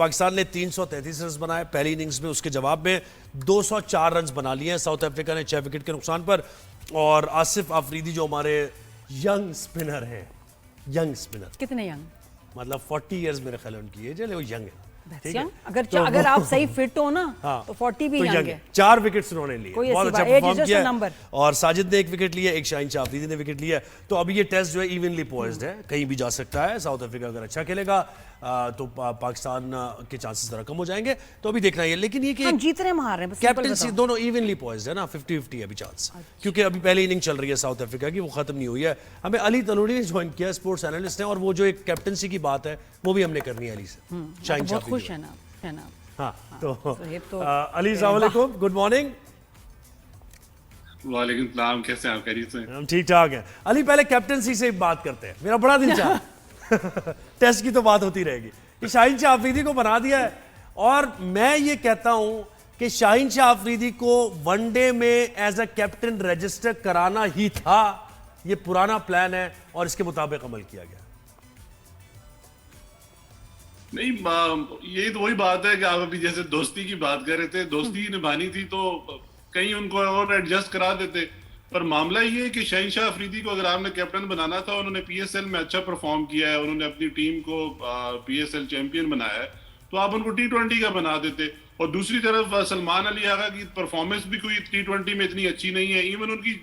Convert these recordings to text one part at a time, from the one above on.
पाकिस्तान ने 333 रन बनाए पहली इनिंग्स में, उसके जवाब में 204 रन बना लिए हैं साउथ अफ्रीका ने 6 विकेट के नुकसान पर। और आसिफ आफरीदी जो हमारे यंग स्पिनर हैं, यंग स्पिनर, कितने यंग? मतलब 40 इयर्स मेरे ख्याल है उनकी एज है, वो यंग है। ठीक है? अगर आप सही फिट हो ना तो 40 भी यंग है। 4 विकेट्स उन्होंने लिए, बहुत अच्छा परफॉर्म किया नंबर। और साजिद ने 1 विकेट लिया, एक शाहीन शाह अफरीदी ने विकेट लिया। तो अभी ये टेस्ट जो है इवनली पॉइज्ड है, कहीं भी जा सकता है। साउथ अफ्रीका अगर अच्छा खेलेगा तो पाकिस्तान के चांसेस जरा कम हो जाएंगे, तो अभी देखना है। लेकिन ये कि हम जीत रहे हार रहे हैं, कैप्टनसी दोनों इवनली पॉइज्ड है ना, 50-50 है अभी चांस, क्योंकि अभी पहली इनिंग चल रही है साउथ अफ्रीका की, वो खत्म नहीं हुई है। हमें अली तनूरी ने ज्वाइन किया, स्पोर्ट्स एनालिस्ट हैं, और वो जो एक कैप्टनसी की बात है वो भी हमने करनी है अली से। शाहीन शाह खुश है ना? हाँ, तो अली तो अस्सलाम वालेकुम, गुड मॉर्निंग। वालेकुम सलाम, कैसे हैं आप? खैरियत से? हम ठीक ठाक हैं। अली पहले कैप्टनसी से बात करते हैं, मेरा बड़ा दिल चाहा टेस्ट की तो बात होती रहेगी कि शाहीन शाह अफरीदी को बना दिया है, और मैं ये कहता हूं कि शाहीन शाह अफरीदी को वनडे में एज अ कैप्टन रजिस्टर कराना ही था। ये पुराना प्लान है और इसके मुताबिक अमल किया गया। नहीं, ये तो वही बात है कि आप अभी जैसे दोस्ती की बात कर रहे थे, दोस्ती निभानी थी तो कहीं उनको और एडजस्ट करा देते। पर मामला ये है कि शाहीन शाह अफरीदी को अगर आपने कैप्टन बनाना था, उन्होंने पीएसएल में अच्छा परफॉर्म किया है, उन्होंने अपनी टीम को पीएसएल चैंपियन बनाया है, तो आप उनको T20 का बना देते। और दूसरी तरफ सलमान अली आगा की परफॉर्मेंस भी कोई T20 में इतनी अच्छी नहीं है। इवन उनकी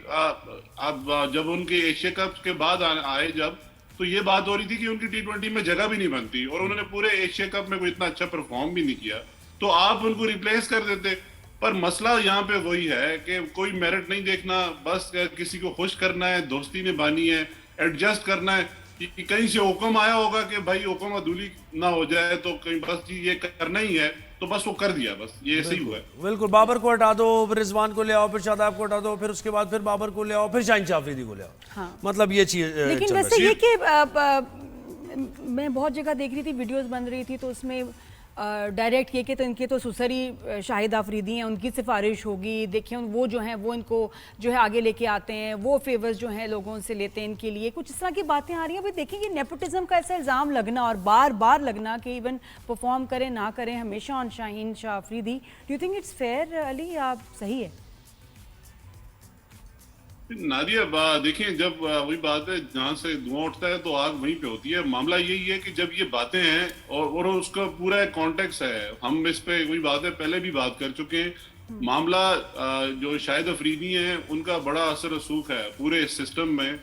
जब उनके एशिया कप के बाद आए जब, तो ये बात हो रही थी कि उनकी T20 में जगह भी नहीं बनती, और उन्होंने पूरे एशिया कप में कोई इतना अच्छा परफॉर्म भी नहीं किया, तो आप उनको रिप्लेस कर देते। पर मसला यहाँ पे वही है कि कोई मेरिट नहीं देखना, बस किसी को खुश करना है, दोस्ती निभानी है, एडजस्ट करना है। कि कहीं से हुक्म आया होगा कि भाई हुक्म अदूली ना हो जाए, तो कहीं बस ये करना ही है, तो बस वो कर दिया, बस ये ऐसे ही हुआ है। बिल्कुल, बाबर को हटा दो, फिर रिजवान को ले आओ, फिर शादाब को हटा दो, फिर उसके बाद फिर बाबर को ले आओ, फिर शाहीन शाह अफरीदी को ले आओ। हाँ। मतलब ये चीज। लेकिन वैसे ये कि मैं बहुत जगह देख रही थी, वीडियोस बन रही थी, तो उसमें डायरेक्ट ये कि तो इनके तो सुसरी शाहिद आफरीदी हैं, उनकी सिफारिश होगी, देखिए वो जो हैं वो इनको जो है आगे लेके आते हैं, वो फेवर्स जो हैं लोगों से लेते हैं इनके लिए, कुछ इस तरह की बातें आ रही हैं। भाई देखिए, नेपोटिज्म का ऐसा इल्ज़ाम लगना और बार बार लगना कि इवन परफॉर्म करें ना करें हमेशा on Shaheen Shah Afridi, do you think it's fair Ali, आप सही है? नादिया, देखिए, जब वही बात है, जहां से धुआं उठता है तो आग वहीं पे होती है। मामला यही है कि जब ये बातें हैं और उसका पूरा एक कॉन्टेक्स्ट है, हम इस पे वही बात है पहले भी बात कर चुके हैं। मामला जो शाहिद अफरीदी हैं, उनका बड़ा असर रसूख है पूरे सिस्टम में।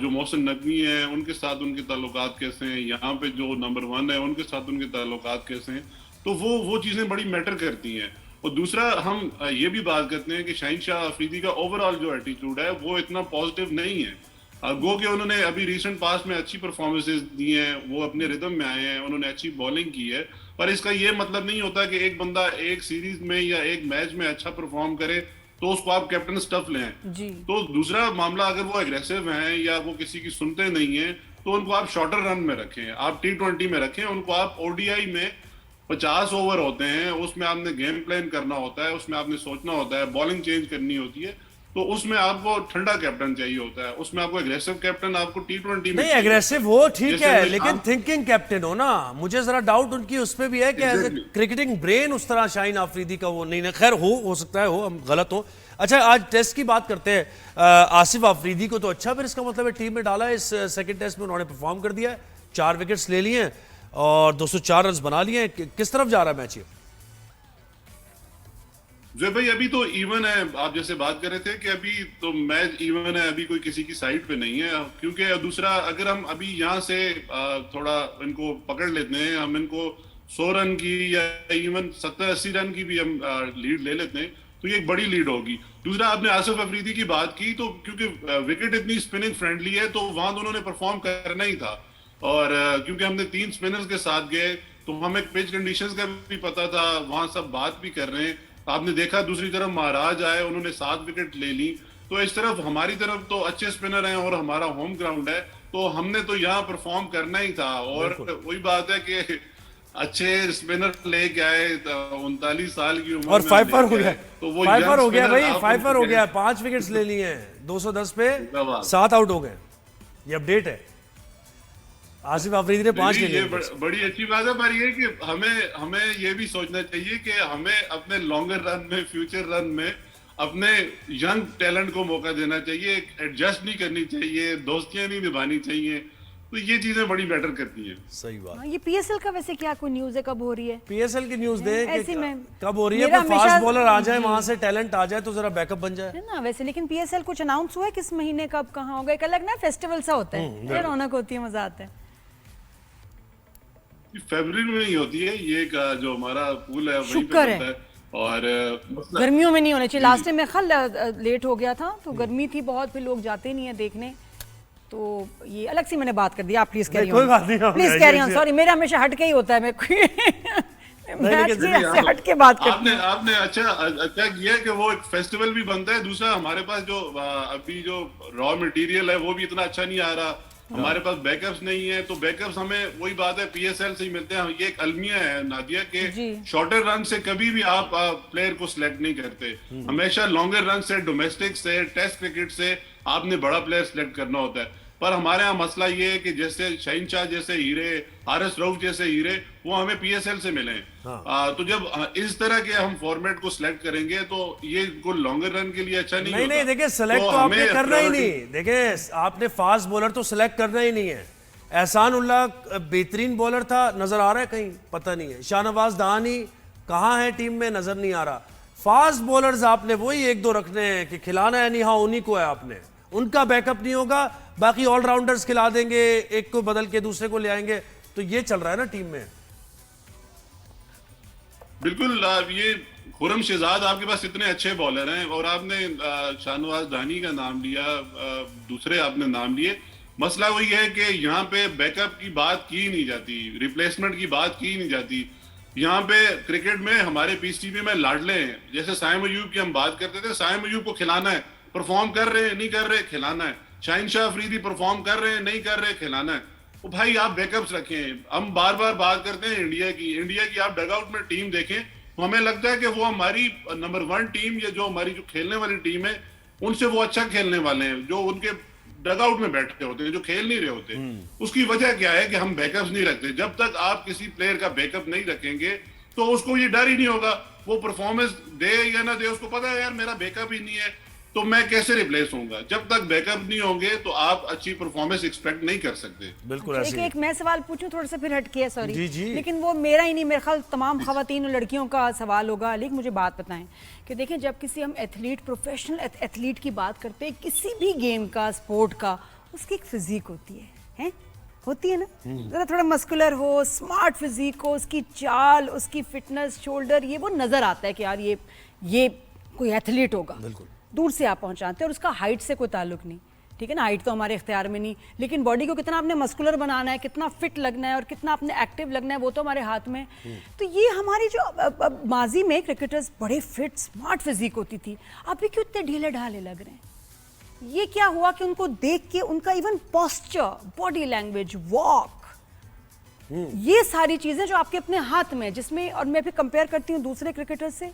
जो मोहसिन नकवी हैं, उनके साथ उनके ताल्लुकात कैसे हैं, यहाँ पे जो नंबर 1 है उनके साथ उनके ताल्लुकात कैसे हैं, तो वो चीजें बड़ी मैटर करती हैं। और दूसरा, हम ये भी बात करते हैं कि शाहीन शाह अफरीदी का ओवरऑल जो एटीट्यूड है वो इतना पॉजिटिव नहीं है। गो कि उन्होंने अभी रिसेंट पास्ट में अच्छी परफॉर्मेंसेस दी हैं, वो अपने रिदम में आए हैं, उन्होंने अच्छी बॉलिंग की है, पर इसका ये मतलब नहीं होता कि एक बंदा एक सीरीज में या एक मैच में अच्छा परफॉर्म करे तो उसको आप कैप्टन स्टफ लें जी। तो दूसरा मामला, अगर वो एग्रेसिव हैं या वो किसी की सुनते नहीं है, तो उनको आप शॉर्टर रन में रखें, आप T20 में रखें, उनको आप ODI में 50 ओवर होते हैं, उसमें आपने गेम प्लान करना होता है, उसमें आपने सोचना होता है, बॉलिंग चेंज करनी होती है, तो उसमें आपको ठंडा कैप्टन चाहिए होता है, उसमें आपको एग्रेसिव कैप्टन आपको T20 में नहीं, एग्रेसिव हो ठीक है, लेकिन थिंकिंग कैप्टन हो ना। मुझे जरा डाउट उनकी उस पे भी है कि क्रिकेटिंग ब्रेन उस तरह शाहीन आफरीदी का वो नहीं, खैर हो सकता है, हो हम गलत हो। अच्छा, आज टेस्ट की बात करते हैं। आसिफ आफरीदी को तो अच्छा, फिर इसका मतलब है टीम में डाला है, इस सेकंड टेस्ट में उन्होंने परफॉर्म कर दिया है, 4 विकेट्स ले लिए हैं और 204 रन बना लिए हैं। किस तरफ जा रहा है मैच ये? जो भाई अभी तो इवन है, आप जैसे बात कर रहे थे कि अभी तो मैच इवन है, अभी कोई किसी की साइड पे नहीं है। क्योंकि दूसरा, अगर हम अभी यहाँ से थोड़ा इनको पकड़ लेते हैं, हम इनको 100 रन की या इवन 70-80 रन की भी हम लीड ले लेते हैं, तो ये एक बड़ी लीड होगी। दूसरा, आपने आसिफ अफरीदी की बात की, तो क्योंकि विकेट इतनी स्पिनिंग फ्रेंडली है, तो वहां तो उन्होंने परफॉर्म करना ही था। और क्योंकि हमने 3 स्पिनर्स के साथ गए, तो हमें पिच कंडीशंस का भी पता था, वहां सब बात भी कर रहे हैं। आपने देखा दूसरी तरफ महाराज आए, उन्होंने 7 विकेट ले ली, तो इस तरफ हमारी तरफ तो अच्छे स्पिनर हैं और हमारा होम ग्राउंड है, तो हमने तो यहाँ परफॉर्म करना ही था। और वही बात है कि अच्छे स्पिनर लेके आए, 39 साल की उम्र और 5 पर हो गया, तो वो 5 पर हो गया भाई, 5 पर हो गया, 5 विकेट्स ले लिए हैं, 210 पे 7 आउट हो गए। ये अपडेट है। आसिफ अफरीदी ने 5 ले ये लिए। बड़ी अच्छी बात है, पर ये कि हमें ये भी सोचना चाहिए कि हमें अपने लॉन्गर रन में, फ्यूचर रन में अपने यंग टैलेंट को मौका देना चाहिए, एडजस्ट नहीं करनी चाहिए, दोस्तियां नहीं निभानी चाहिए। तो ये चीजें बड़ी मैटर करती हैं। सही बात। ये पीएसएल का वैसे क्या कोई न्यूज़ है, कब हो रही है? पीएसएल की न्यूज दे ऐसे कि में कब हो रही है, मेरा कोई फास्ट हमेशा- बॉलर आ जाए, जी। वहां से टैलेंट आ जाए तो जरा बैकअप बन जाए। है ना वैसे, लेकिन पीएसएल कुछ अनाउंस हुआ है किस महीने कब कहाँ होगा? एक अलग ना फेस्टिवल सा होता है, ये रौनक होती है, मजा आता है। फरवरी में ही होती है ये जो हमारा पूल है वहीं पे शुक्र है। होता है। और गर्मियों में नहीं होने चाहिए। लास्ट टाइम में खल लेट हो गया था तो गर्मी थी बहुत, फिर लोग जाते नहीं है देखने, तो ये अलग सी मैंने बात कर दी। आप प्लीज कैरी ऑन, कोई बात नहीं, प्लीज कैरी ऑन। सॉरी, मेरा हमेशा हट के ही होता है, मैं मैच की ऐसे हट के बात करती हूँ। आपने अच्छा किया कि वो एक फेस्टिवल भी बनता है। दूसरा, हमारे पास जो अभी जो रॉ मटेरियल है वो भी इतना अच्छा नहीं आ रहा, हमारे पास बैकअप्स नहीं है। तो बैकअप्स हमें वही बात है पीएसएल से ही मिलते हैं। ये एक अलमिया है नादिया के, शॉर्टर रन से कभी भी आप प्लेयर को सिलेक्ट नहीं करते, हमेशा लॉन्गर रन से, डोमेस्टिक से, टेस्ट क्रिकेट से आपने बड़ा प्लेयर सिलेक्ट करना होता है। पर हमारे यहाँ मसला ये है कि जैसे शहीन शाह जैसे हीरे, हारिस रऊफ जैसे हीरे, वो हमें पीएसएल से मिले। तो जब इस तरह के हम फॉर्मेट को सिलेक्ट करेंगे तो ये कोई लॉन्गर रन के लिए अच्छा नहीं होता। नहीं, देखिए सिलेक्ट तो आपने करना ही नहीं। देखिए आपने फास्ट बॉलर तो सिलेक्ट करना ही नहीं है। एहसान उल्लाह बेहतरीन बॉलर था, नजर आ रहा है कहीं? पता नहीं है। शाहनवाज दहानी कहाँ है टीम में? नजर नहीं आ रहा। फास्ट बॉलर्स आपने वही 1-2 रखने हैं कि खिलाना है, नहीं हाँ उन्हीं को है आपने, उनका बैकअप नहीं होगा, बाकी ऑलराउंडर्स खिला देंगे, एक को बदल के दूसरे को ले आएंगे। तो ये चल रहा है ना टीम में। बिल्कुल। ये खुरम शहजाद, आपके पास इतने अच्छे बॉलर हैं और आपने शाहनवाज दानी का नाम लिया, दूसरे आपने नाम लिए। मसला वही है कि यहाँ पे बैकअप की बात की नहीं जाती, रिप्लेसमेंट की बात की नहीं जाती। यहाँ पे क्रिकेट में हमारे पीसीबी में लाडले हैं, जैसे साइम अयूब की हम बात करते थे। साइम अयूब को खिलाना है, परफॉर्म कर रहे हैं, नहीं कर रहे, खिलाना है। शाहीन शाह अफरीदी परफॉर्म कर रहे हैं, नहीं कर रहे, खिलाना है। तो भाई आप बैकअप्स रखें। हम बार बार बात करते हैं इंडिया की आप डगआउट में टीम देखें तो हमें लगता है कि वो हमारी नंबर 1 टीम या जो हमारी जो खेलने वाली टीम है उनसे वो अच्छा खेलने वाले हैं, जो उनके डगआउट में बैठे होते हैं, जो खेल नहीं रहे होते। उसकी वजह क्या है कि हम बैकअप्स नहीं रखते। जब तक आप किसी प्लेयर का बैकअप नहीं रखेंगे तो उसको ये डर ही नहीं होगा, वो परफॉर्मेंस दे या ना दे, उसको पता है यार मेरा बैकअप ही नहीं है तो मैं कैसे रिप्लेस होऊंगा। जब तक बैकअप नहीं होंगे तो आप अच्छी परफॉर्मेंस एक्सपेक्ट नहीं कर सकते। बिल्कुल एक एक मैं सवाल पूछूं थोड़ा सा, फिर हटके है, सॉरी जी, जी। लेकिन वो मेरा ही नहीं, मेरे ख्याल तमाम खवातीन और लड़कियों का सवाल होगा। लेकिन मुझे बात बताएं कि देखें, जब किसी हम एथलीट, प्रोफेशनल एथलीट की बात करते हैं, किसी भी गेम का, स्पोर्ट का, उसकी एक फिजिक होती है होती है ना, जरा थोड़ा मस्कुलर हो, स्मार्ट फिजिक हो, उसकी चाल, उसकी फिटनेस, शोल्डर, ये वो नजर आता है कि यार ये कोई एथलीट होगा। दूर से आप पहुंचाते हैं, और उसका हाइट से कोई ताल्लुक नहीं, ठीक है ना, हाइट तो हमारे इख्तियार में नहीं, लेकिन बॉडी को कितना आपने मस्कुलर बनाना है, कितना फिट लगना है और कितना आपने एक्टिव लगना है, वो तो हमारे हाथ में। तो ये हमारी जो माजी में क्रिकेटर्स बड़े फिट स्मार्ट फिजिक होती थी, अभी क्यों इतने ढीले ढाले लग रहे हैं? ये क्या हुआ कि उनको देख के उनका even posture, body language, walk, ये सारी चीजें जो आपके अपने हाथ में, जिसमें, और मैं फिर कंपेयर करती हूँ दूसरे क्रिकेटर से,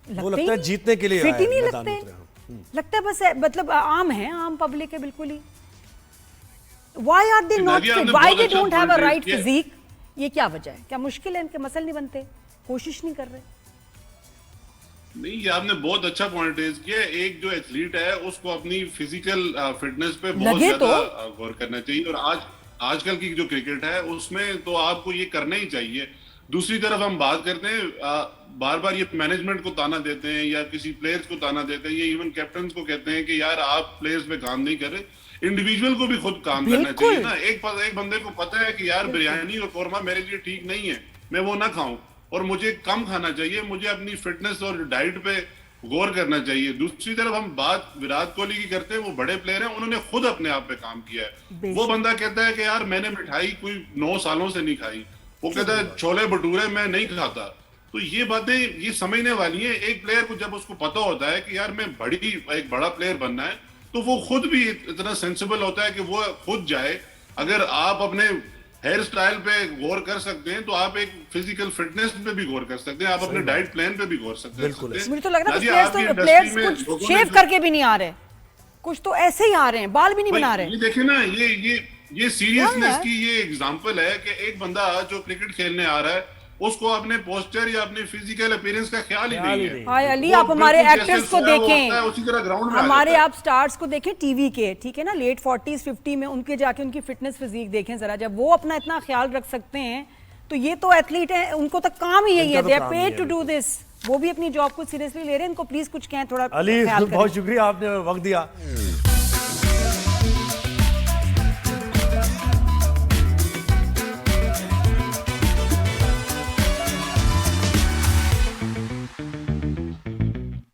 वो लगता है जीतने के लिए फिट ही नहीं लगता है बस, मतलब आम है, आम पब्लिक है बिल्कुल ही। Why are they not fit, why they don't have a right physique? ये क्या वजह है? क्या मुश्किल है? इनके मसल नहीं बनते, कोशिश नहीं कर रहे? नहीं, ये आपने बहुत अच्छा पॉइंट रेज किया। एक जो एथलीट है उसको अपनी फिजिकल फिटनेस पे बहुत ज्यादा गौर करना चाहिए, और आजकल की जो क्रिकेट है उसमें तो आपको ये करना ही चाहिए। दूसरी तरफ हम बात करते हैं, बार बार ये मैनेजमेंट को ताना देते हैं या किसी प्लेयर्स को ताना देते हैं, ये इवन कैप्टन को कहते हैं कि यार आप प्लेयर्स पे काम नहीं कर रहे। इंडिविजुअल को भी खुद काम करना चाहिए ना। एक बंदे को पता है कि यार बिरयानी और कौरमा मेरे लिए ठीक नहीं है, मैं वो ना खाऊं, और मुझे कम खाना चाहिए, मुझे अपनी फिटनेस और डाइट पे गौर करना चाहिए। दूसरी तरफ हम बात विराट कोहली की करते हैं, वो बड़े प्लेयर हैं, उन्होंने खुद अपने आप पे काम किया है। वो बंदा कहता है कि यार मैंने मिठाई कोई 9 सालों से नहीं खाई, वो कहता है छोले भटूरे मैं नहीं खाता। तो ये बातें ये समझने वाली हैं। एक प्लेयर को जब उसको पता होता है कि यार मैं एक बड़ा प्लेयर बनना है, तो वो खुद भी इतना सेंसिबल होता है कि वो खुद जाए। अगर आप अपने हेयर स्टाइल पे गौर कर सकते हैं तो आप एक फिजिकल फिटनेस पे भी गौर कर सकते हैं, आप अपने डाइट प्लान पे भी गौर सकते हैं। मुझे तो लग रहा है प्लेयर्स कुछ शेव करके भी नहीं आ रहे, कुछ तो ऐसे ही आ रहे हैं, बाल भी नहीं बना रहे। ये देखिए ना, ये ये सीरियसनेस की ये एग्जांपल है कि एक बंदा जो क्रिकेट खेलने आ रहा है उसको अपने पोस्टर या अपने फिजिकल अपीयरेंस का ख्याल ही नहीं है। हाय अली, वो आप हमारे बिल्कुल जैसे एक्टर्स को सोया हुआ देखें, होता है, उसी तरह ग्राउंड में आ हमारे जाता है। आप स्टार्स को देखें टीवी के, ठीक है ना, लेट 40s 50 में उनके जाके उनकी फिटनेस फिजिक देखें जरा, जब वो अपना इतना ख्याल रख सकते हैं तो ये तो एथलीट है, उनको तो काम ही यही है, they are paid to do this. वो भी अपनी जॉब को सीरियसली ले रहे हैं, इनको प्लीज कुछ कहें, थोड़ा अली ख्याल करें। बहुत शुक्रिया, आपने वक्त दिया।